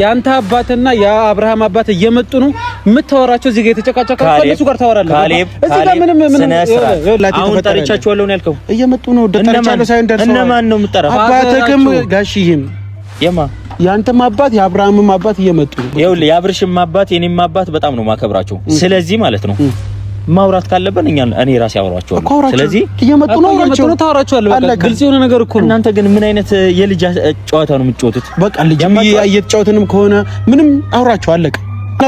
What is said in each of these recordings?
ያንተ አባትና የአብርሃም አባት እየመጡ ነው የምታወራቸው እዚህ ጋር የተጨቃጨቀው ከነሱ ጋር ታወራለህ እዚህ ጋር ምንም አሁን ጠርቻቸዋለሁ ነው ያልከው እየመጡ ነው ደጠርቻለሁ ሳይሆን ደርሰው እነማን ነው የምጠራው አባትክም ጋሽዬም ያንተም አባት የአብርሃምም አባት እየመጡ ነው ይኸውልህ የአብርሽም አባት የኔም አባት በጣም ነው ማከብራቸው ስለዚህ ማለት ነው ማውራት ካለበን እኔ ራሴ አወራቸዋለሁ ስለዚህ እየመጡ ነው ታወራቸዋለህ በቃ ግልጽ የሆነ ነገር እኮ ነው እናንተ ግን ምን አይነት የልጅ ጨዋታ ነው የምትጫወቱት በቃ ልጅ እየተጫወተንም ከሆነ ምንም አውራቸው አለቀ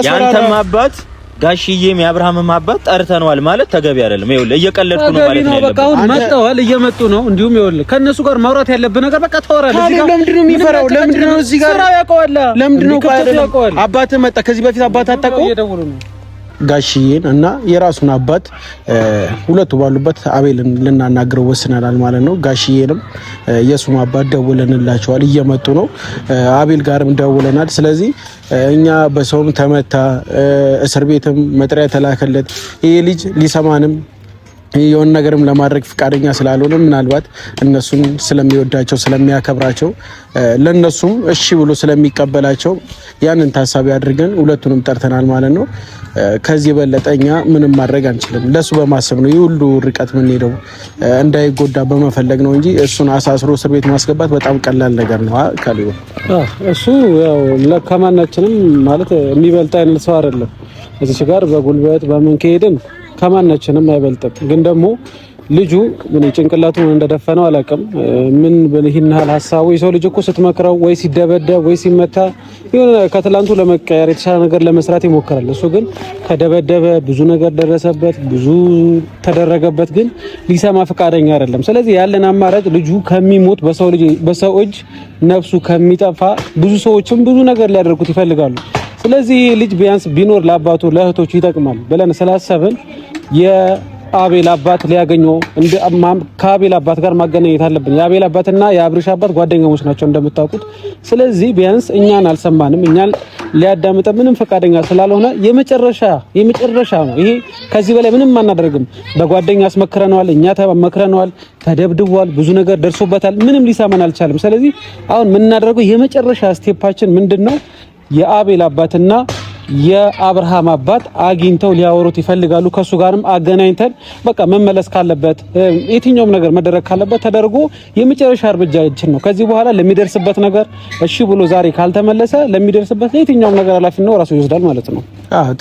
ያንተም አባት ጋሽዬም የአብርሃምም አባት ጠርተነዋል ማለት ተገቢ አይደለም ይኸውልህ እየቀለድኩ ነው ማለት ነው በቃ አሁን መጣዋል እየመጡ ነው እንዲሁም ይኸውልህ ከነሱ ጋር ማውራት ያለብህ ነገር በቃ ታወራለህ እዚህ ጋር ለምንድን ነው የሚፈራው ለምንድን ነው እዚህ ጋር ስራ ያውቀዋል ለምንድን ነው አባትህ መጣ ከዚህ በፊት አባት አታውቀው ጋሽዬን እና የራሱን አባት ሁለቱ ባሉበት አቤልን ልናናግረው ወስነናል ማለት ነው። ጋሽዬንም የሱም አባት ደውለንላቸዋል እየመጡ ነው። አቤል ጋርም ደውለናል። ስለዚህ እኛ በሰውም ተመታ እስር ቤትም መጥሪያ ተላከለት ይሄ ልጅ ሊሰማንም የሆነ ነገርም ለማድረግ ፍቃደኛ ስላልሆነ ምናልባት እነሱን ስለሚወዳቸው ስለሚያከብራቸው ለነሱም እሺ ብሎ ስለሚቀበላቸው ያንን ታሳቢ አድርገን ሁለቱንም ጠርተናል ማለት ነው። ከዚህ በለጠኛ ምንም ማድረግ አንችልም። ለሱ በማሰብ ነው ይሁሉ ርቀት ምን ሄደው እንዳይጎዳ በመፈለግ ነው እንጂ እሱን አሳስሮ እስር ቤት ማስገባት በጣም ቀላል ነገር ነው። ካሊው እሱ ያው ለከማናችንም ማለት የሚበልጥ አይነት ሰው አይደለም። እዚህ ጋር በጉልበት በምን ከሄድን ከማናችንም አይበልጥም። ግን ደግሞ ልጁ ምን ጭንቅላቱን እንደደፈነው አላውቅም። ምን በልሂን ሐሳቡ የሰው ልጅ እኮ ስትመክረው ወይ ሲደበደብ ወይ ሲመታ የሆነ ከትላንቱ ለመቀየር የተሻለ ነገር ለመስራት ይሞክራል። እሱ ግን ከደበደበ ብዙ ነገር ደረሰበት፣ ብዙ ተደረገበት፣ ግን ሊሰማ ፈቃደኛ አይደለም። ስለዚህ ያለን አማራጭ ልጁ ከሚሞት በሰው እጅ ነፍሱ ከሚጠፋ ብዙ ሰዎችም ብዙ ነገር ሊያደርጉት ይፈልጋሉ። ስለዚህ ልጅ ቢያንስ ቢኖር ለአባቱ ለእህቶቹ ይጠቅማል ብለን ስላሰብን የአቤል አባት ሊያገኘው ከአቤል አባት ጋር ማገናኘት አለብን። የአቤል አባትና የአብርሽ አባት ጓደኛሞች ናቸው እንደምታውቁት። ስለዚህ ቢያንስ እኛን አልሰማንም፣ እኛን ሊያዳምጠ ምንም ፈቃደኛ ስላልሆነ የመጨረሻ ነው ይሄ። ከዚህ በላይ ምንም አናደርግም። በጓደኛ አስመክረነዋል፣ እኛ ተመክረነዋል፣ ተደብድቧል፣ ብዙ ነገር ደርሶበታል፣ ምንም ሊሰማን አልቻለም። ስለዚህ አሁን የምናደርገው የመጨረሻ ስቴፓችን ምንድነው? የአቤል አባትና የአብርሃም አባት አግኝተው ሊያወሩት ይፈልጋሉ። ከሱ ጋርም አገናኝተን በቃ መመለስ ካለበት የትኛውም ነገር መደረግ ካለበት ተደርጎ የመጨረሻ እርምጃችን ነው። ከዚህ በኋላ ለሚደርስበት ነገር እሺ ብሎ ዛሬ ካልተመለሰ ለሚደርስበት የትኛውም ነገር ኃላፊነቱ ራሱ ይወስዳል ማለት ነው።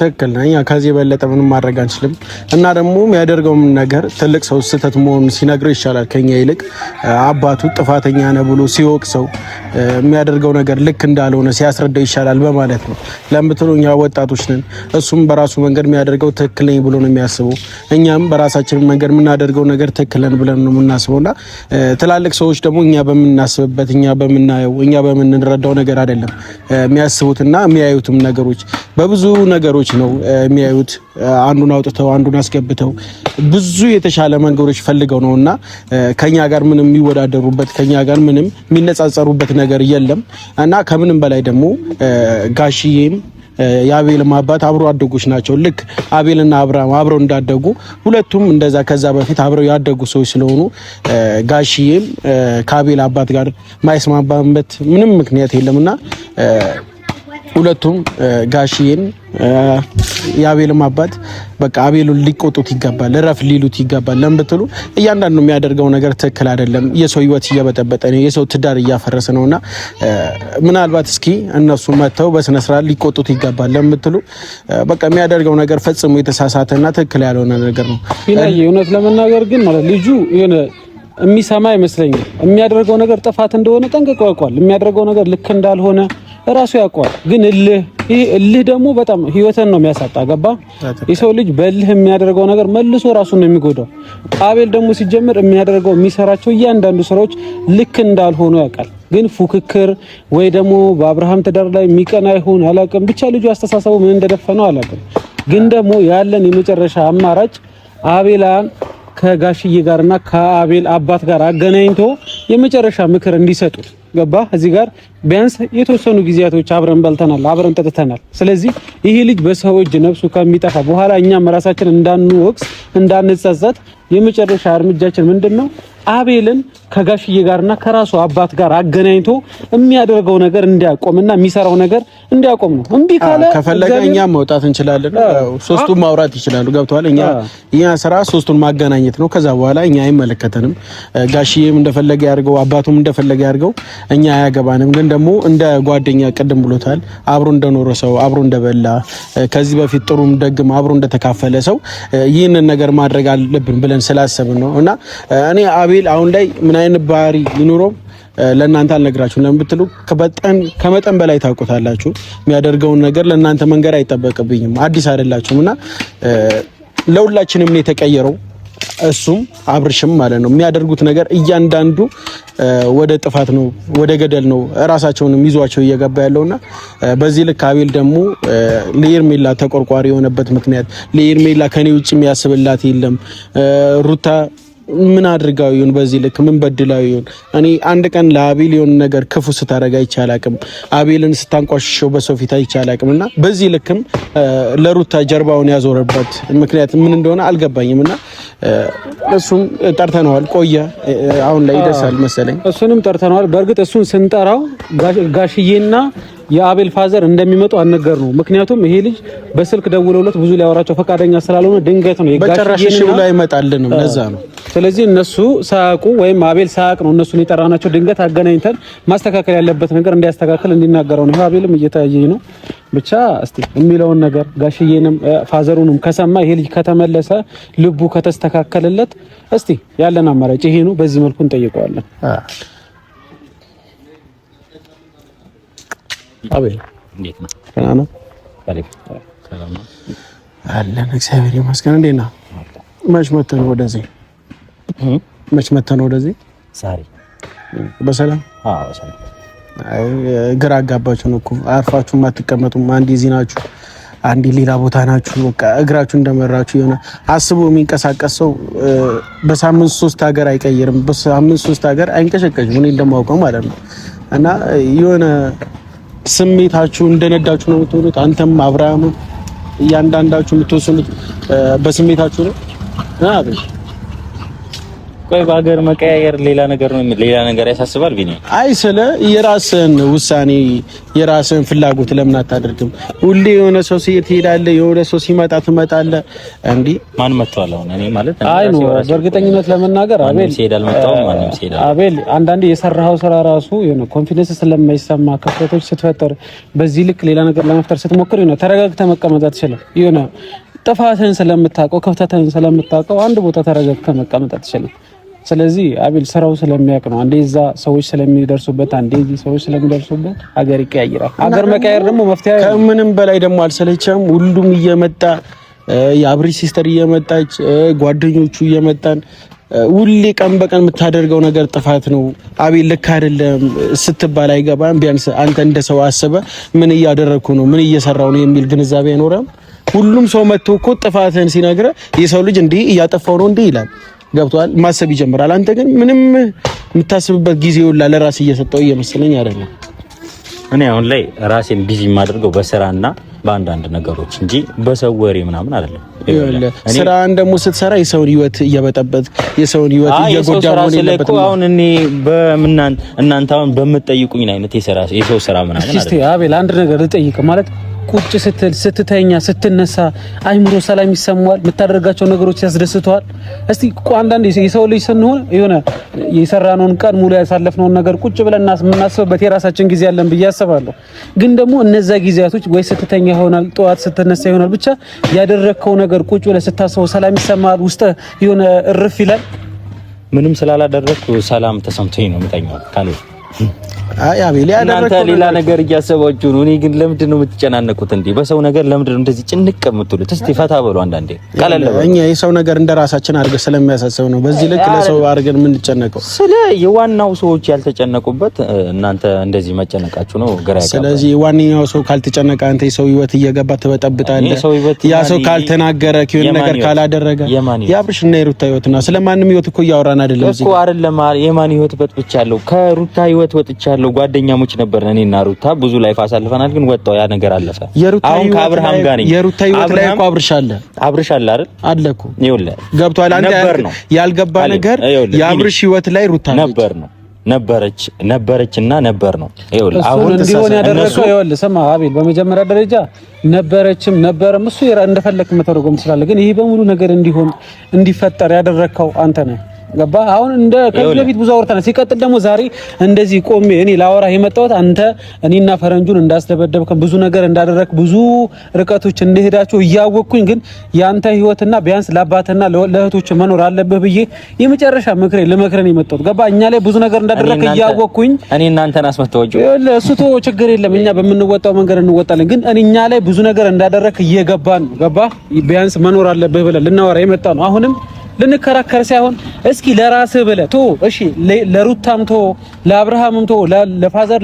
ትክክል ነኝ። ከዚህ በለጠ ምንም ማድረግ አንችልም። እና ደግሞ የሚያደርገውም ነገር ትልቅ ሰው ስህተት መሆኑን ሲነግረው ይሻላል ከኛ ይልቅ አባቱ ጥፋተኛ ነው ብሎ ሲወቅሰው የሚያደርገው ነገር ልክ እንዳልሆነ ሲያስረዳው ይሻላል በማለት ነው። ለምትሉኛ ወጣቶች ነን። እሱም በራሱ መንገድ የሚያደርገው ትክክል ነኝ ብሎ ነው የሚያስበው። እኛም በራሳችን መንገድ የምናደርገው ነገር ትክክል ነን ብለን ነው የምናስበውና ትላልቅ ሰዎች ደግሞ እኛ በምናስብበት እኛ በምናየው እኛ በምንረዳው ነገር አይደለም የሚያስቡትና የሚያዩትም ነገሮች በብዙ ነገሮች ነው የሚያዩት። አንዱን አውጥተው አንዱን አስገብተው ብዙ የተሻለ መንገዶች ፈልገው ነውና ከኛ ጋር ምንም የሚወዳደሩበት ከኛ ጋር ምንም የሚነጻጸሩበት ነገር የለም። እና ከምንም በላይ ደግሞ ጋሽዬም የአቤልም አባት አብሮ አደጉች ናቸው። ልክ አቤልና አብርሃም አብረው እንዳደጉ ሁለቱም እንደዛ ከዛ በፊት አብረው ያደጉ ሰዎች ስለሆኑ ጋሽዬም ከአቤል አባት ጋር ማይስማማበት ምንም ምክንያት የለምና ሁለቱም ጋሽዬን የአቤልም አባት በቃ አቤሉን ሊቆጡት ይገባል፣ ረፍ ሊሉት ይገባል። ለምን ብትሉ እያንዳንዱ የሚያደርገው ነገር ትክክል አይደለም። የሰው ሕይወት እየበጠበጠ ነው፣ የሰው ትዳር እያፈረሰ ነውና ምናልባት እስኪ እነሱ መተው በስነ ስርዓት ሊቆጡት ይገባል። ለምን ብትሉ በቃ የሚያደርገው ነገር ፈጽሞ የተሳሳተና ትክክል ያልሆነ ነገር ነው። እውነት ለመናገር ግን ማለት ልጁ የሆነ የሚሰማ አይመስለኝም። የሚያደርገው ነገር ጥፋት እንደሆነ ጠንቅቆ ያውቃል። የሚያደርገው ነገር ልክ እንዳልሆነ ራሱ ያውቃል። ግን እልህ ደግሞ በጣም ህይወትን ነው የሚያሳጣ። ገባ? የሰው ልጅ በእልህ የሚያደርገው ነገር መልሶ ራሱን ነው የሚጎዳው። አቤል ደግሞ ሲጀምር የሚሰራቸው እያንዳንዱ ስራዎች ልክ እንዳልሆኑ ያውቃል። ግን ፉክክር ወይ ደግሞ በአብርሃም ትዳር ላይ የሚቀና ይሁን አላውቅም፣ ብቻ ልጁ አስተሳሰቡ ምን እንደደፈነው አላውቅም። ግን ደግሞ ያለን የመጨረሻ አማራጭ አቤላን ከጋሽዬ ጋርና ከአቤል አባት ጋር አገናኝቶ የመጨረሻ ምክር እንዲሰጡት ገባ? እዚህ ጋር ቢያንስ የተወሰኑ ጊዜያቶች አብረን በልተናል፣ አብረን ጠጥተናል። ስለዚህ ይሄ ልጅ በሰው እጅ ነፍሱ ከሚጠፋ በኋላ እኛም ራሳችን እንዳንወቅስ እንዳንጸጸት የመጨረሻ እርምጃችን ምንድነው? አቤልን ከጋሽዬ ጋርና ከራሱ አባት ጋር አገናኝቶ የሚያደርገው ነገር እንዲያቆምና የሚሰራው ነገር እንዲያቆም ነው። እምቢ ካለ ከፈለገ እኛ መውጣት እንችላለን። ሶስቱም ማውራት ይችላሉ። ገብቷል። እኛ ስራ ሶስቱን ማገናኘት ነው። ከዛ በኋላ እኛ አይመለከተንም። ጋሽዬም እንደፈለገ ያድርገው፣ አባቱም እንደፈለገ ያድርገው፣ እኛ አያገባንም። ግን ደግሞ እንደ ጓደኛ ቅድም ብሎታል፣ አብሮ እንደኖረ ሰው፣ አብሮ እንደበላ፣ ከዚህ በፊት ጥሩም ደግም አብሮ እንደተካፈለ ሰው ይህንን ነገር ማድረግ አለብን ብለን ስላሰብን ነው። እና እኔ አቤል አሁን ላይ ምን አይነት ባህሪ ይኑረው ለእናንተ አልነግራችሁም። ለምን ብትሉ ከመጠን በላይ ታውቁታላችሁ። የሚያደርገውን ነገር ለእናንተ መንገር አይጠበቅብኝም። አዲስ አይደላችሁም እና ለሁላችንም ነው የተቀየረው። እሱም አብርሽም ማለት ነው። የሚያደርጉት ነገር እያንዳንዱ ወደ ጥፋት ነው፣ ወደ ገደል ነው ራሳቸውንም ይዟቸው እየገባ ያለውና በዚህ ልክ አቤል ደግሞ ለኤርሜላ ተቆርቋሪ የሆነበት ምክንያት ለኤርሜላ ከኔ ውጭ የሚያስብላት የለም። ሩታ ምን አድርጋው ይሁን በዚህ ልክ ምን በድላው ይሁን እኔ አንድ ቀን ለአቤል የሆነ ነገር ክፉ ስታረጋ ይቻላልም አቤልን ስታንቋሽሸው በሰው ፊት ይቻላልምና በዚህ ልክም ለሩታ ጀርባውን ያዞረበት ምክንያት ምን እንደሆነ አልገባኝምና እሱም ጠርተነዋል። ቆየ አሁን ላይ ይደርሳል መሰለኝ። እሱንም ጠርተነዋል። በእርግጥ እሱን ስንጠራው ጋሽዬና የአቤል ፋዘር እንደሚመጡ አልነገር ነው። ምክንያቱም ይሄ ልጅ በስልክ ደውለውለት ብዙ ሊያወራቸው ፈቃደኛ ስላልሆነ ድንገት ነው የጋሽዬው ላይ ይመጣልንም ለዛ ነው። ስለዚህ እነሱ ሳያውቁ ወይም አቤል ሳያውቅ ነው እነሱን የጠራናቸው። ድንገት አገናኝተን ማስተካከል ያለበት ነገር እንዲያስተካክል እንዲናገረው ነው። አቤልም እየታየኝ ነው። ብቻ እስቲ የሚለውን ነገር ጋሽዬንም ፋዘሩንም ከሰማ ይሄ ልጅ ከተመለሰ ልቡ ከተስተካከለለት እስቲ ያለን አማራጭ ይሄ ነው። በዚህ መልኩ እንጠይቀዋለን። አቤል እንዴት ነው? ደህና ነው? ሰላም ነው አለን። እግዚአብሔር ይመስገን። እንዴት ነው? መች መተን ወደዚህ ዛሬ በሰላም? አዎ በሰላም። አይ ግራ አጋባችሁ ነው እኮ አርፋችሁ ማትቀመጡም። አንዴ እዚህ ናችሁ፣ አንዴ ሌላ ቦታ ናችሁ። በቃ እግራችሁ እንደመራችሁ የሆነ አስቦ የሚንቀሳቀስ ሰው በሳምንት 3 ሀገር አይቀይርም። በሳምንት 3 ሀገር አይንቀሸቀሽም። እኔ እንደማውቀው ማለት ነው። እና የሆነ ስሜታችሁ እንደነዳችሁ ነው የምትሆኑት። አንተም አብርሃም እያንዳንዳችሁ የምትወስኑት በስሜታችሁ ነው። አቤል ቆይ በሀገር መቀያየር ሌላ ነገር ነው፣ ሌላ ነገር ያሳስባል። ቢኒ አይ ስለ የራስን ውሳኔ የራስን ፍላጎት ለምን አታደርግም? ሁሌ የሆነ ሰው ሲሄዳለ የሆነ ሰው ሲመጣ ትመጣለህ። እንዴ ማን መጥቷል? አሁን እኔ ማለት አይ ነው በእርግጠኝነት ለመናገር አቤል ሲሄዳል መጣው ማንም ሲሄዳል። አቤል አንዳንዴ የሰራው ስራ ራሱ የሆነ ኮንፊደንስ ስለማይሰማ ክፍተቶች ስትፈጠር በዚህ ልክ ሌላ ነገር ለመፍጠር ስትሞክር የሆነ ተረጋግተህ መቀመጥ አትችልም። የሆነ ጥፋትህን ስለምታውቀው ክፍተትህን ስለምታውቀው አንድ ቦታ ተረጋግተህ መቀመጥ አትችልም። ስለዚህ አቤል ስራው ስለሚያውቅ ነው። አንዴ እዛ ሰዎች ስለሚደርሱበት፣ አንዴ እዚህ ሰዎች ስለሚደርሱበት ሀገር ይቀያይራል። ሀገር መቀየር ደግሞ መፍትሄ ከምንም በላይ ደግሞ አልሰለቸም። ሁሉም እየመጣ የአብሪ ሲስተር እየመጣች ጓደኞቹ እየመጣን ሁሌ ቀን በቀን የምታደርገው ነገር ጥፋት ነው። አቤል ልክ አይደለም ስትባል አይገባም። ቢያንስ አንተ እንደ ሰው አስበህ ምን እያደረግኩ ነው፣ ምን እየሰራው ነው የሚል ግንዛቤ አይኖርም። ሁሉም ሰው መጥቶ እኮ ጥፋትህን ሲነግረህ የሰው ልጅ እንዲህ እያጠፋው ነው እንዲህ ይላል። ገብቷል? ማሰብ ይጀምራል። አንተ ግን ምንም የምታስብበት ጊዜ ሁላ ለራስ እየሰጠው እየመሰለኝ አይደለም። እኔ አሁን ላይ ራሴን ቢዚ የማደርገው በስራና በአንዳንድ ነገሮች እንጂ በሰው ወሬ ምናምን አይደለም። ስራን ደግሞ ስትሰራ የሰውን ህይወት እየበጠበጥ የሰውን ህይወት እየጎዳ ነው የለበትም። አሁን እኔ እናንተ አሁን በምትጠይቁኝ አይነት የሰው ስራ ምናምን አይደለም። እስቲ አቤል አንድ ነገር ልጠይቅ ማለት ቁጭ ስትል ስትተኛ ስትነሳ አይምሮ ሰላም ይሰማዋል? የምታደርጋቸው ነገሮች ያስደስተዋል? እስቲ አንዳንድ የሰው ልጅ ስንሆን የሆነ የሰራነውን ቀን ሙሉ ያሳለፍነውን ነገር ቁጭ ብለን የምናስብበት የራሳችን ጊዜ አለን ብዬ አስባለሁ። ግን ደግሞ እነዛ ጊዜያቶች ወይ ስትተኛ ይሆናል፣ ጠዋት ስትነሳ ይሆናል፣ ብቻ ያደረግከው ነገር ቁጭ ብለህ ስታስበው ሰላም ይሰማል፣ ውስጥ የሆነ እርፍ ይላል። ምንም ስላላደረግኩ ሰላም ተሰምቶኝ ነው የምተኛው ካለ አይ አቤል ያደረከው ሌላ ነገር እያሰባችሁ ነው። እኔ ግን ለምንድን ነው የምትጨናነቁት እንዴ? በሰው ነገር ለምንድን ነው እንደዚህ ጭንቅ የምትሉት? እስቲ ፈታ በሉ አንዳንዴ። ቀለል በሉ። እኛ የሰው ነገር እንደራሳችን አድርገን ስለሚያሳስብ ነው በዚህ ልክ ለሰው አድርገን የምንጨነቀው። ስለ የዋናው ሰዎች ያልተጨነቁበት እናንተ እንደዚህ መጨነቃችሁ ነው ግራ ያጋባል። ስለዚህ ዋናው ሰው ካልተጨነቀ አንተ የሰው ህይወት እየገባ ትበጠብጣለህ። ያ ሰው ካልተናገረ kiyon ነገር ካላደረገ የአብርሽና የሩታ ህይወትና ስለማንም ህይወት እኮ እያወራን አይደለም እኮ አይደለም። የማን ህይወት በጥብቻለሁ? ከሩታ ህይወት ወጥቻለሁ። ጓደኛሞች ነበርን እኔና ሩታ ብዙ ላይፍ አሳልፈናል። ግን ወጣው ያ ነገር አለፈ። አሁን ከአብርሃም ጋር ነኝ። የሩታ ህይወት ላይ እኮ አብርሽ አለ አይደል? አለ እኮ ይኸውልህ፣ ገብቷል። አንተ ያልገባ ነገር የአብርሽ ህይወት ላይ ሩታ ነበር ነው ነበረችና ነበር ነው። ይኸውልህ አሁን እንዲሆን ያደረገው ይኸውልህ ስማ አቤል፣ በመጀመሪያ ደረጃ ነበረችም ነበርም እሱ እንደፈለክ መተረጎም ትችላለህ። ግን ይሄ በሙሉ ነገር እንዲፈጠር ያደረከው አንተ ነህ። ገባ? አሁን እንደ ከዚህ በፊት ብዙ አውርተናል። ሲቀጥል ደግሞ ዛሬ እንደዚህ ቆሜ እኔ ላወራህ የመጣሁት አንተ እኔና ፈረንጁን እንዳስደበደብከ ብዙ ነገር እንዳደረክ ብዙ ርቀቶች እንደሄዳችሁ እያወቅኩኝ ግን ያንተ ህይወትና ቢያንስ ለአባትና ለእህቶች መኖር አለብህ ብዬ የመጨረሻ ምክሬ ልመክረን የመጣሁት ገባ? እኛ ላይ ብዙ ነገር እንዳደረክ እያወቅኩኝ እኔ እናንተን አስመጣውጆ እሱ ተው ችግር የለም እኛ በምንወጣው መንገድ እንወጣለን። ግን እኛ ላይ ብዙ ነገር እንዳደረክ እየገባን ገባ? ቢያንስ መኖር አለብህ ብለን ልናወራ የመጣ ነው። አሁንም ልንከራከር ሳይሆን እስኪ ለራስህ ብለህ ቶ እሺ፣ ለሩታም ቶ ለአብርሃምም ቶ ለፋዘር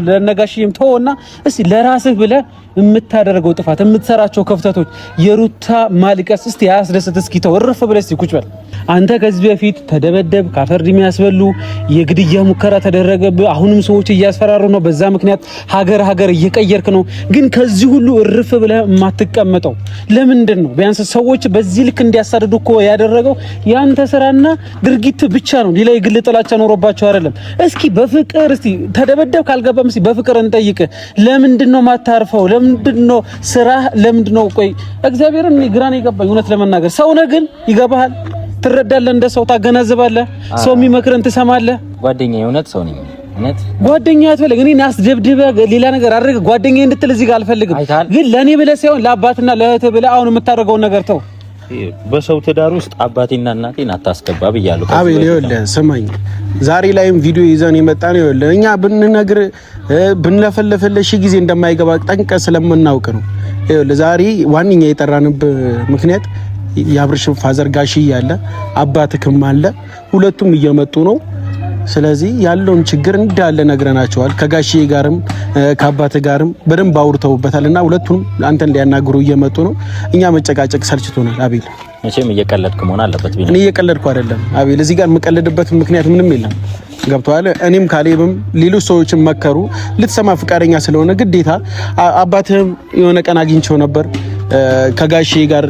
ለነጋሽም ቶና እስቲ ለራስህ ብለህ የምታደርገው ጥፋት የምትሰራቸው ክፍተቶች የሩታ ማልቀስ እስቲ ያስደስት። እስኪ ተው እርፍ ብለህ እስቲ ቁጭ በል። አንተ ከዚህ በፊት ተደበደብ፣ ካፈርድ የሚያስበሉ የግድያ ሙከራ ተደረገብህ። አሁንም ሰዎች እያስፈራሩ ነው። በዛ ምክንያት ሀገር እየቀየርክ ነው። ግን ከዚህ ሁሉ እርፍ ብለህ የማትቀመጠው ለምንድን ነው? ቢያንስ ሰዎች በዚህ ልክ እንዲያሳድዱ እኮ ያደረገው ያንተ ስራና ድርጊት ብቻ ነው። ሌላ የግል ጥላቻ ኖሮባቸው አይደለም። እስኪ በፍቅር እስቲ ተደበደብ ካልገባም እስቲ በፍቅር እንጠይቅ። ለምንድን ነው ማታርፈው? ለምንድን ነው ስራ? ለምንድን ነው ቆይ እግዚአብሔርን ግራ ነው የገባኝ እውነት ለመናገር። ሰው ነህ ግን ይገባሃል፣ ትረዳለህ፣ እንደ ሰው ታገናዝባለህ፣ ሰው የሚመክርን ትሰማለህ። ጓደኛዬ እውነት ሰው ነኝ እውነት ጓደኛ አትበለኝ። እኔን አስደብድበህ ሌላ ነገር አድርገህ ጓደኛዬ እንድትል እዚህ ጋር አልፈልግም። ግን ለኔ ብለህ ሳይሆን ለአባትና ለእህትህ ብለህ አሁን የምታደርገውን ነገር ተው። በሰው ትዳር ውስጥ አባቴና እናቴን አታስገባ ብያለሁ። አቤል ይኸውልህ ስማኝ፣ ዛሬ ላይም ቪዲዮ ይዘን የመጣን ይኸውልህ እኛ ብንነግር ብንለፈልፍልህ ጊዜ እንደማይገባ ጠንቀህ ስለምናውቅ ነው። ይኸውልህ ዛሬ ዋንኛ የጠራንብህ ምክንያት የአብርሽ ፋዘር ጋሽዬ አለ፣ አባትክም አለ፣ ሁለቱም እየመጡ ነው። ስለዚህ ያለውን ችግር እንዳለ ነግረናቸዋል። ከጋሽዬ ጋርም ከአባት ጋርም በደንብ አውርተውበታልና ሁለቱም አንተን ሊያናግሩ እየመጡ ነው። እኛ መጨቃጨቅ ሰልችቶናል። አቤል መቼም እየቀለድክ መሆን አለበት። እኔ እየቀለድኩ አይደለም አቤል፣ እዚህ ጋር የምቀልድበት ምክንያት ምንም የለም። ገብቶሃል? እኔም ካሌብም ሌሎች ሰዎችም መከሩ፣ ልትሰማ ፍቃደኛ ስለሆነ ግዴታ አባትህም የሆነ ቀን አግኝቼው ነበር ከጋሽዬ ጋር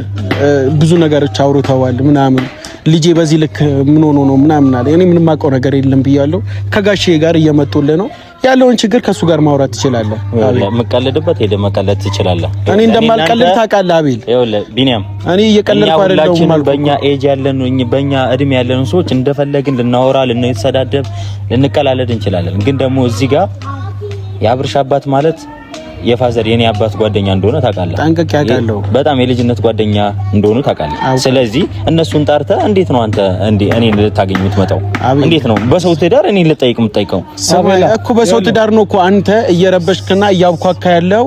ብዙ ነገሮች አውርተዋል ምናምን ልጄ በዚህ ልክ ምን ሆኖ ነው ምናምን አለ። እኔ ምንም አውቀው ነገር የለም ብያለሁ። ከጋሽዬ ጋር እየመጡልህ ነው። ያለውን ችግር ከሱ ጋር ማውራት ትችላለህ። መቀለድበት ሄደ መቀለድ ትችላለህ። እኔ እንደማልቀልድ ታውቃለህ አቤል። ይኸውልህ ቢኒያም፣ እኔ እየቀለድኩ አይደለም ማለት በእኛ ኤጅ ያለን በእኛ እድሜ ያለን ሰዎች እንደፈለግን ልናወራ፣ ልንሰዳደብ፣ ልንቀላለድ እንችላለን። ግን ደግሞ እዚህ ጋር የአብርሽ አባት ማለት የፋዘር የኔ አባት ጓደኛ እንደሆነ ታውቃለህ። ጠንቅቄ አውቃለሁ። በጣም የልጅነት ጓደኛ እንደሆኑ ታውቃለህ። ስለዚህ እነሱን ጠርተህ እንዴት ነው አንተ እኔን ልታገኝ የምትመጣው? እንዴት ነው በሰው ትዳር እኔን ልጠይቅ የምትጠይቀው? እኮ በሰው ትዳር ነው እኮ አንተ እየረበሽክና እያብኳካ ያለው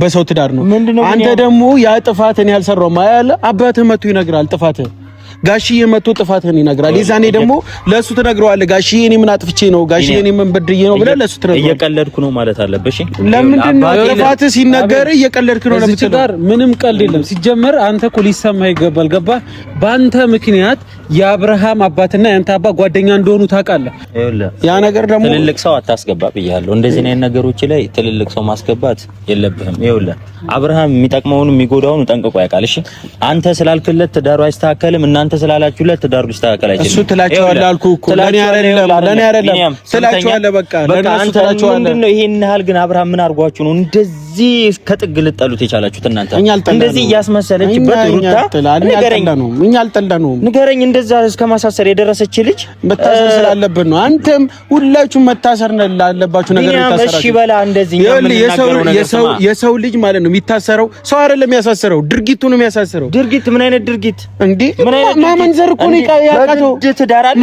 በሰው ትዳር ነው። አንተ ደግሞ ያ ጥፋትን ያልሰራው ማያለ አባትህ መጥቶ ይነግራል ጥፋትህ። ጋሽዬ መጥቶ ጥፋትህን ይነግራል። የዛኔ ደግሞ ለሱ ትነግረዋለህ። ጋሽዬ እኔ ምን አጥፍቼ ነው? ጋሽዬ እኔ ምን በድዬ ነው ብለህ ለሱ ትነግረዋለህ። እየቀለድኩ ነው ማለት አለብሽ። ለምንድን ነው ጥፋትህ ሲነገር እየቀለድክ ነው ለምትለው? ጋር ምንም ቀልድ የለም። ሲጀመር አንተ እኮ ሊሰማህ ይገባል። ገባህ? በአንተ ምክንያት የአብርሃም አባትና ያንተ አባት ጓደኛ እንደሆኑ ታውቃለህ። ያ ነገር ደግሞ ትልልቅ ሰው አታስገባ ብያለሁ። እንደዚህ አይነት ነገሮች ላይ ትልልቅ ሰው ማስገባት የለብህም። ይኸውልህ አብርሃም የሚጠቅመውን የሚጎዳውን ጠንቅቆ ያውቃል። እሺ አንተ ስላልክለት ትዳሩ አይስተካከልም፣ እናንተ ስላላችሁለት ትዳሩ ሊስተካከል አይችልም። እሱ ትላቸዋለህ አልኩህ እኮ ለኔ አይደለም ትላቸዋለህ። በቃ ለነሱ ትላቸዋለህ። ምንድነው ይሄን ያህል ግን አብርሃም ምን አድርጓችሁ ነው እንደዚህ ከጥግ ልጠሉት የቻላችሁት እናንተ? እንደዚህ እያስመሰለችበት ሩታ እኛ አልጠላነውም። ንገረኝ፣ እንደዛ እስከ ማሳሰር የደረሰች ልጅ መታሰር ስላለበት ነው። አንተም ሁላችሁም መታሰር ላለባችሁ ነገር እሺ በላ እንደዚህ የሰው ልጅ ማለት ነው የሚታሰረው ሰው አይደለም የሚያሳስረው፣ ድርጊቱ ነው የሚያሳስረው። ድርጊት ምን አይነት ድርጊት እንዴ? ማመንዘር እኮ ነው ያቃተው። ትዳር አለ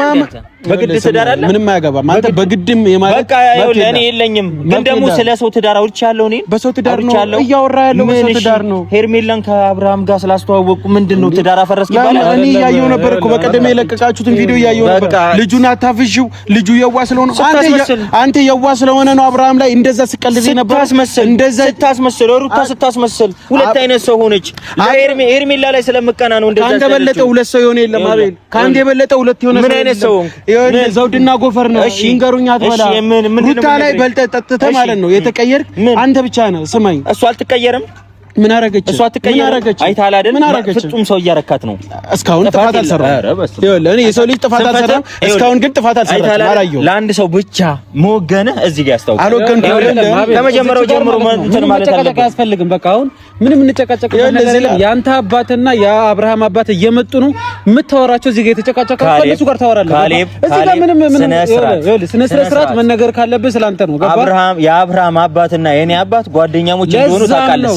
በግድ ትዳር አለ ምንም አያገባም። አንተ በግድም የማለት በቃ ይኸውልህ እኔ የለኝም። ግን ደግሞ ስለ ሰው ትዳር አውርቻለሁ። እኔ በሰው ትዳር ነው እያወራ ያለው በሰው ትዳር ነው። ሄርሜላን ከአብርሃም ጋር ስላስተዋወቁ ምንድነው ትዳር አፈረስክ ይባላል? እኔ እያየሁ ነበር እኮ በቀደም የለቀቃችሁትን ቪዲዮ እያየሁ ነበር። ልጁን አታፍሽው፣ ልጁ የዋ ስለሆነ አንተ የዋ ስለሆነ ነው አብርሃም ላይ እንደዛ ስቀልድ ነበር። እንደዛ ስታስመስል ሩታ ስታስመስል ሁለት አይነት ሰው ሆነች። ሄርሜላ ላይ ስለምቀና ነው እንደዛ። ካንተ የበለጠ ሁለት ሰው የሆነ የለም አቤል። ካንተ የበለጠ ሁለት የሆነ ምን አይነት ሰው ዘውድና ጎፈር ነው። ይንገሩኝ አትበላ። ሩታ ላይ በልጠህ ጠጥተህ ማለት ነው የተቀየርክ አንተ ብቻ ነህ። ስማኝ፣ እሱ አልተቀየረም። ምን አረገች? እሷ አትቀየር። አይተሃል አይደል? ፍጹም ሰው እያረካት ነው። እስካሁን ጥፋት አልሰራም። ይኸውልህ እኔ የሰው ልጅ ጥፋት አልሰራም። እስካሁን ግን ጥፋት አልሰራም። አላየሁም። ለአንድ ሰው ብቻ መወገነ እዚህ ጋር ያስታውቃል። አልወገንኩም። ከመጀመሪያው ጀምሮ እንትን ማለት አያስፈልግም። በቃ አሁን ምንም እንጨቃጨቅበት ነገር የለም። ያንተ አባትና የአብርሃም አባት እየመጡ ነው የምታወራቸው። እዚህ ጋር የተጨቃጨቀው ከእነሱ ጋር ታወራለህ። እዚህ ጋር ምንም ስነ ስርዓት መነገር ካለብህ ስላንተ ነው። የአብርሃም አባትና የኔ አባት ጓደኛሞች እንደሆኑ ታውቃለህ።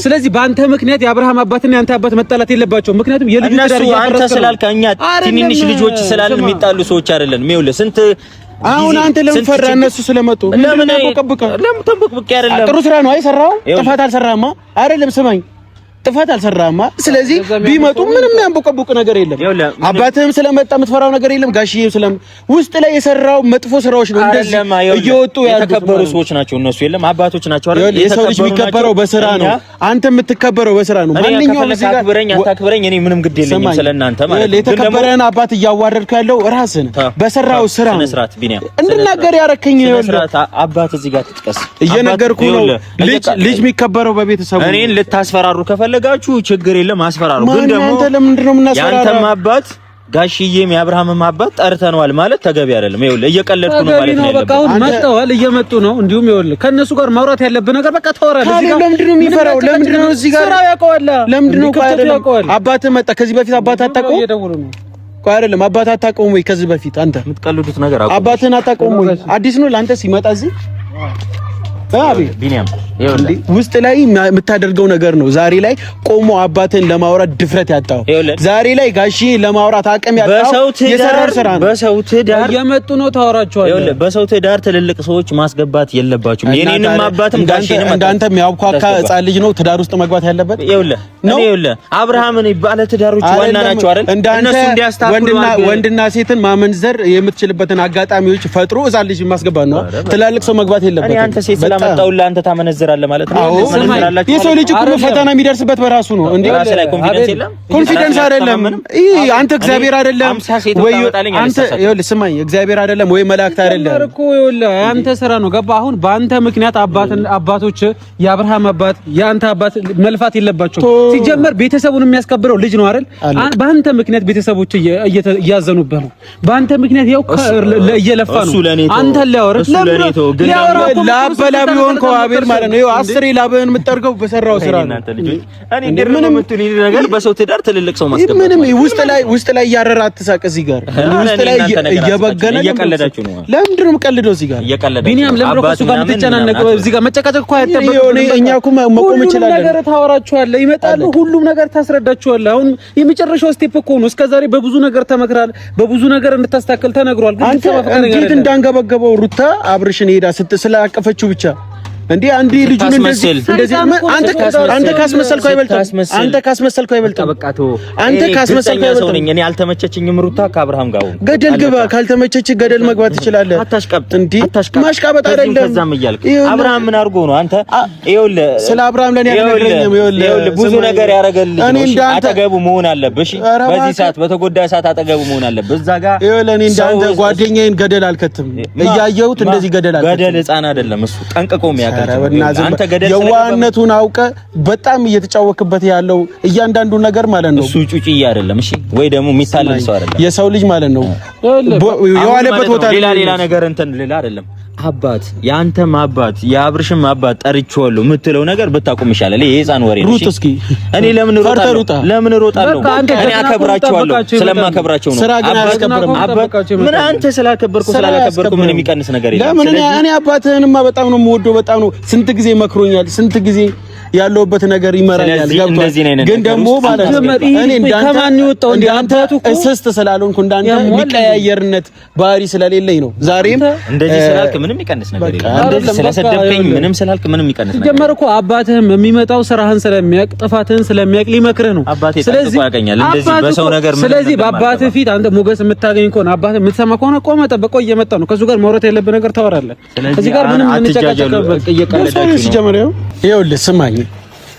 ስለዚህ በአንተ ምክንያት የአብርሃም አባትና የአንተ አባት መጣላት የለባቸውም። ምክንያቱም የልጁ ትዳር አንተ ስላልከኛ ትንንሽ ልጆች ስላልን የሚጣሉ ሰዎች አይደለም። ይኸውልህ ስንት አሁን አንተ ለምን ፈራ? እነሱ ስለመጡ ለምን ተንበቅብቅ አይደለም። ጥሩ ስራ ነው አይሰራው። ጥፋት አልሰራማ አይደለም። ስማኝ ጥፋት አልሰራማ። ስለዚህ ቢመጡ ምንም ያንበቀቡቅ ነገር የለም። አባትህም ስለመጣ የምትፈራው ነገር የለም። ጋሽዬም ውስጥ ላይ የሰራው መጥፎ ስራዎች ነው እንደዚህ እየወጡ የተከበሩ ሰዎች ናቸው እነሱ። የለም አባቶች ናቸው አይደል? የሰው ልጅ የሚከበረው በስራ ነው። አንተ የምትከበረው በስራ ነው። ማንኛውም እዚህ ጋር አታክብረኝ፣ እኔ ምንም ግድ የለኝም ስለናንተ ማለት ነው። የተከበረን አባት እያዋረድከው ያለው ራስህን በሰራው ስራ ነው። ስነስርዓት ቢኒያም እንድናገር ያረከኝ ስነስርዓት አባት እዚህ ጋር ትጥቀስ። እየነገርኩህ ነው። ልጅ የሚከበረው በቤተሰቡ። እኔን ልታስፈራሩ ከፈለጋችሁ ችግር የለም አስፈራሩ። ግን ደግሞ አንተ ለምንድን ነው የምናስፈራራው? ያንተም አባት ጋሽዬም የአብርሃምም አባት ጠርተነዋል ማለት ተገቢ አይደለም። ይኸውልህ እየቀለድኩ ነው ማለት ነው። በቃ አሁን መጣዋል፣ እየመጡ ነው። እንዲሁም ይኸውልህ ከነሱ ጋር ማውራት ያለብህ ነገር በቃ ታወራለህ። እዚህ ጋር ለምንድን ነው የሚፈራው? ለምንድን ነው እዚህ ጋር ስራው ያውቀዋል። ለምንድን ነው አባትህ መጣ? ከዚህ በፊት አባት አታውቀውም? እየደወሉ ነው። ቆይ አይደለም አባት አታውቀውም ወይ? ከዚህ በፊት አንተ የምትቀልዱት ነገር አውቀው አባትህን አታውቀውም ወይ? አዲስ ነው ለአንተ ሲመጣ እዚህ ቢኒያም ውስጥ ላይ የምታደርገው ነገር ነው። ዛሬ ላይ ቆሞ አባትን ለማውራት ድፍረት ያጣው፣ ዛሬ ላይ ጋሺ ለማውራት አቅም ያጣው የሰራው ስራ ነው። በሰው ትዳር እየመጡ ነው ታወራቸዋለህ። በሰው ትዳር ትልልቅ ሰዎች ማስገባት የለባችሁም። የኔንም አባትም ጋሺንም እንዳንተ የሚያውቋካ ሕፃን ልጅ ነው ትዳር ውስጥ መግባት ያለበት። ይኸውልህ አብርሃምን ባለ ትዳሮች ዋና ናቸው አይደል? እነሱ እንዲያስታክሉ ወንድና ሴትን ማመንዘር የምትችልበትን አጋጣሚዎች ፈጥሮ ሕፃን ልጅ ማስገባት ነው። ትላልቅ ሰው መግባት የለበትም። አንተ ሴት ስላመጣውልህ አንተ ታመነዝራለህ ማለት ነው። የሰው ልጅ እኮ ፈተና የሚደርስበት በራሱ ነው። እንዴ ኮንፊደንስ አይደለም። አንተ እግዚአብሔር አይደለም ወይ አንተ ይኸውልህ ስማኝ፣ እግዚአብሔር አይደለም ወይ መላእክት አይደለም እኮ ይኸውልህ አንተ ስራ ነው ገባ። አሁን በአንተ ምክንያት አባቶች የአብርሃም አባት የአንተ አባት መልፋት የለባቸውም። ሲጀመር ቤተሰቡን የሚያስከብረው ልጅ ነው አይደል? በአንተ ምክንያት ቤተሰቦች እያዘኑብህ ነው። በአንተ ምክንያት ይኸው እየለፋ ነው። አንተ ሊያወራህ ላበላ ቢሆን ከዋቤል ማለት ነው። ይኸው አስሬ ላብህን የምትጠርገው በሰራው ስራ ነው። ምንም የምትሉኝ ነገር በሰው ትዳር ትልልቅ ሰው ማስገባት ምንም ውስጥ ላይ እያረራ አትሳቅ። እዚህ ጋር ውስጥ ላይ እየበገነ እየቀለዳችሁ ነው። ለምንድን ነው የምቀልደው? እዚህ ጋር ቢኒያም ለምን ነው ከሱ ጋር የምትጨናነቀው? እዚህ ጋር መጨቃጨቅ እኮ አይጠበቅም። እኛ እኮ መቆም እንችላለን። ነገር ታወራችኋለህ፣ ይመጣሉ፣ ሁሉም ነገር ታስረዳችኋለህ። አሁን የመጨረሻው ስቴፕ እኮ ነው። እስከዛሬ በብዙ ነገር ተመክራል፣ በብዙ ነገር እንድታስተካክል ተነግሯል። ግን አንተ እንዴት እንዳንገበገበው ሩታ አብርሽን ሄዳ ስላቀፈችው ብቻ እንዴ አንዴ ልጁን እንደዚህ አንተ ካስመሰልከው አይበልጥም። አንተ ካስመሰልከው አይበልጥም። በቃ ተው። አንተ ካስመሰልከው አይበልጥም። እኔ አልተመቸችኝም ሩታ ከአብርሃም ጋር ገደል ግባ። ካልተመቸች ገደል መግባት ትችላለህ። አታሽቀብጥ እንዴ ማሽቃበጥ አይደለም። ከዛም እያልክ አብርሃም ምን አድርጎ ነው አንተ? ይኸውልህ ስለ አብርሃም ለኔ ያነግረኝም። ይኸውልህ ብዙ ነገር ያረገልኝ ነው። አጠገቡ መሆን አለብሽ። በዚህ ሰዓት በተጎዳ ሰዓት አጠገቡ መሆን አለብህ። እዛ ጋር ይኸውልህ እኔ እንዳንተ ጓደኛዬን ገደል አልከትም። እያየሁት እንደዚህ ገደል አልከትም። ገደል ሕፃን አይደለም እሱ ጠንቅቆ የዋህነቱን አውቀ በጣም እየተጫወክበት ያለው እያንዳንዱ ነገር ማለት ነው። እሱ ጩጭዬ አይደለም እሺ፣ ወይ ደግሞ የሚታለል ሰው አይደለም። የሰው ልጅ ማለት ነው የዋለበት ቦታ ሌላ ነገር እንትን ሌላ አይደለም። አባት ያንተም አባት የአብርሽም አባት ጠርቼዋለሁ የምትለው ነገር ብታቆም ይሻላል። ይሄ የሕፃን ወሬ ነው። እሺ እኔ ለምን እሮጣለሁ? እኔ አከብራቸዋለሁ፣ ስለማከብራቸው ነው። አባት ምን አንተ ስላከበርኩ ምን የሚቀንስ ነገር የለም። ለምን እኔ አባትህንማ በጣም ነው የምወደው። በጣም ነው ስንት ጊዜ መክሮኛል፣ ስንት ጊዜ ያለውበት ነገር ይመራኛል። ግን ደግሞ ማለት ነው እኔ እንዳንተ እስስት ስላልሆንኩ እንዳንተ የሚቀያየርነት ባህሪ ስለሌለኝ ነው። ዛሬም እንደዚህ ስላልክ ምንም የሚቀንስ ነገር የለም። እንደዚህ ስለሰደብከኝ ምንም ስላልክ ምንም የሚቀንስ ነገር ጀመር እኮ አባትህም የሚመጣው ስራህን ስለሚያውቅ ጥፋትህን ስለሚያውቅ ሊመክርህ ነው። ስለዚህ ያገኛል እንደዚህ በሰው ነገር ምን ስለዚህ በአባትህ ፊት አንተ ሞገስ የምታገኝ ከሆነ አባትህ የምትሰማ ከሆነ ቆመ ጠብቆ እየመጣ ነው። ከሱ ጋር ማውራት ያለብህ ነገር ታወራለህ። እዚህ ጋር ምንም እንጨቃጨቅበት እየቀለዳችሁ ነው። ይኸውልህ ስማኝ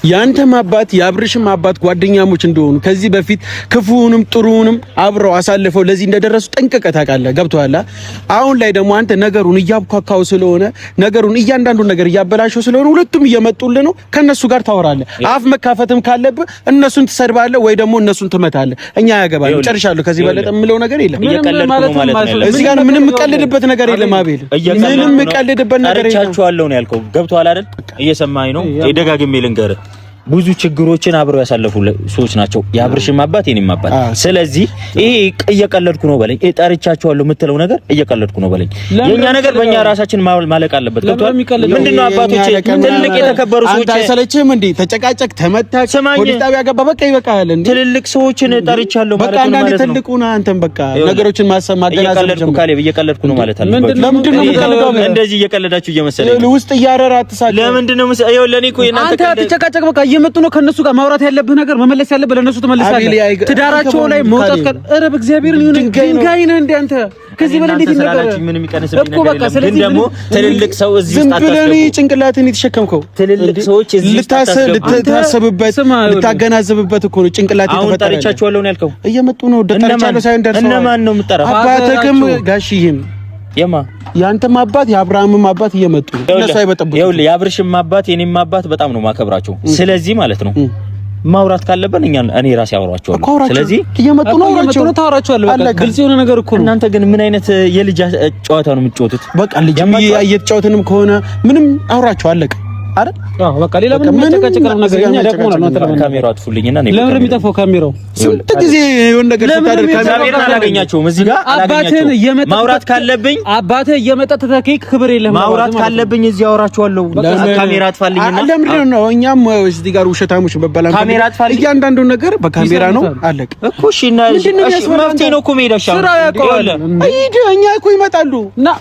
ያንተም አባት የአብርሽም አባት ጓደኛሞች እንደሆኑ ከዚህ በፊት ክፉውንም ጥሩውንም አብረው አሳልፈው ለዚህ እንደደረሱ ጠንቅቀህ ታውቃለህ። ገብቶሃል? አሁን ላይ ደግሞ አንተ ነገሩን እያብኳካው ስለሆነ ነገሩን እያንዳንዱን ነገር እያበላሸው ስለሆነ ሁለቱም እየመጡልህ ነው። ከነሱ ጋር ታወራለህ። አፍ መካፈትም ካለብህ እነሱን ትሰድባለህ ወይ ደግሞ እነሱን ትመታለህ። እኛ ያገባል። ጨርሻለሁ። ከዚህ በለጠ የምለው ነገር የለም። እየቀለድኩ ነው ማለት ነው። እዚህ ጋር ምንም ቀልድበት ነገር የለም። አቤል ምንም ቀልድበት ነገር የለም። እቻችኋለሁ ነው ያልከው። ገብቶሃል አይደል? እየሰማኸኝ ነው? ደጋግሜ ልንገርህ ብዙ ችግሮችን አብረው ያሳለፉ ሰዎች ናቸው የአብርሽም አባት የኔም አባት። ስለዚህ ይሄ እየቀለድኩ ነው በለኝ። ጠርቻቸዋለሁ የምትለው ነገር እየቀለድኩ ነው በለኝ። የኛ ነገር በእኛ ራሳችን ማለቅ አለበት። ምንድነው አባቶች ትልልቅ የተከበሩ ሰዎች አንተ አይሰለችህም እንዴ? ተጨቃጨቅ፣ ተመታች፣ ፖሊስ ጣቢያ ገባ፣ በቃ ይበቃል እንዴ? ትልልቅ ሰዎችን ጠርቻለሁ ማለት ነው። በቃ ትልቁ ነህ አንተም። በቃ ነገሮችን ማሰብ ማገናዘብ ጀምር። ካሌብ እየቀለድኩ ነው ማለት አለ። ለምንድነው የምትቀልደው? እንደዚህ እየቀለዳችሁ እየመሰለኝ ውስጥ እያረራ አትሳጭ። ለምንድነው ይኸው ለኔ እኮ እናንተ ተጨቃጨቅ። በቃ እየመጡ ነው ከነሱ ጋር ማውራት ያለብህ ነገር መመለስ ያለብህ ለነሱ ትመልሳለህ። ትዳራቸው ላይ መውጣት ካለ ረብ እግዚአብሔር ይሁን ድንጋይ ነህ እንደ አንተ ከዚህ በላይ እንዴት ይነገራል? ምን የሚቀንስብኝ ነገር የለም። ግን ደግሞ ትልልቅ ሰው እዚህ ውስጥ አታስገቡ። ጭንቅላትን የተሸከምከው ትልልቅ ሰዎች እዚህ ውስጥ ልታስብበት ልታገናዝብበት እኮ ነው ጭንቅላት የተፈጠረ። አሁን ጠርቻቸዋለሁ ነው ያልከው። እየመጡ ነው ጠርቻለሁ ሳይሆን ደርሰዋል። እነማን ነው የምጠራው? አባትህም ጋሽዬም የማ ያንተም አባት የአብርሃምም አባት እየመጡ ነው። እነሱ አይበጠብጡም። ይኸውልህ የአብርሽም አባት የኔም አባት በጣም ነው ማከብራቸው። ስለዚህ ማለት ነው ማውራት ካለብን እኔ ራሴ አወራቸዋለሁ። ስለዚህ እየመጡ ነው ታወራቸዋለህ። በቃ ግልጽ የሆነ ነገር እኮ ነው። እናንተ ግን ምን አይነት የልጅ ጨዋታ ነው የምትጫወቱት? በቃ ልጅ እየተጫወትንም ከሆነ ምንም አውራቸው አለቀ አይደል? አዎ በቃ ሌላ ምንም ተጨቃጨቀው ነገር እኛ ደግሞ ነው። ካሜራው አጥፉልኝና እኔ ለምን የሚጠፋው ካሜራው? ስንት ጊዜ የሆነ ነገር ስታደርግ ካሜራውን አላገኛቸውም። እዚህ ጋር አላገኛቸውም። ማውራት ካለብኝ አባትህ እየመጣ ተተከይ ክብር የለም። ማውራት ካለብኝ እዚህ አወራቸዋለሁ። ካሜራ አጥፋልኝና ለምንድን ነው እኛም እዚህ ጋር ውሸታሞች በባላን ካሜራ አጥፋልኝ። እያንዳንዱ ነገር በካሜራ ነው አለቀ እኮ። እሺ እና መፍትሄ ነው እኮ መሄድ አሻም ስራ ያውቀዋል። እኛ እኮ ይመጣሉ ና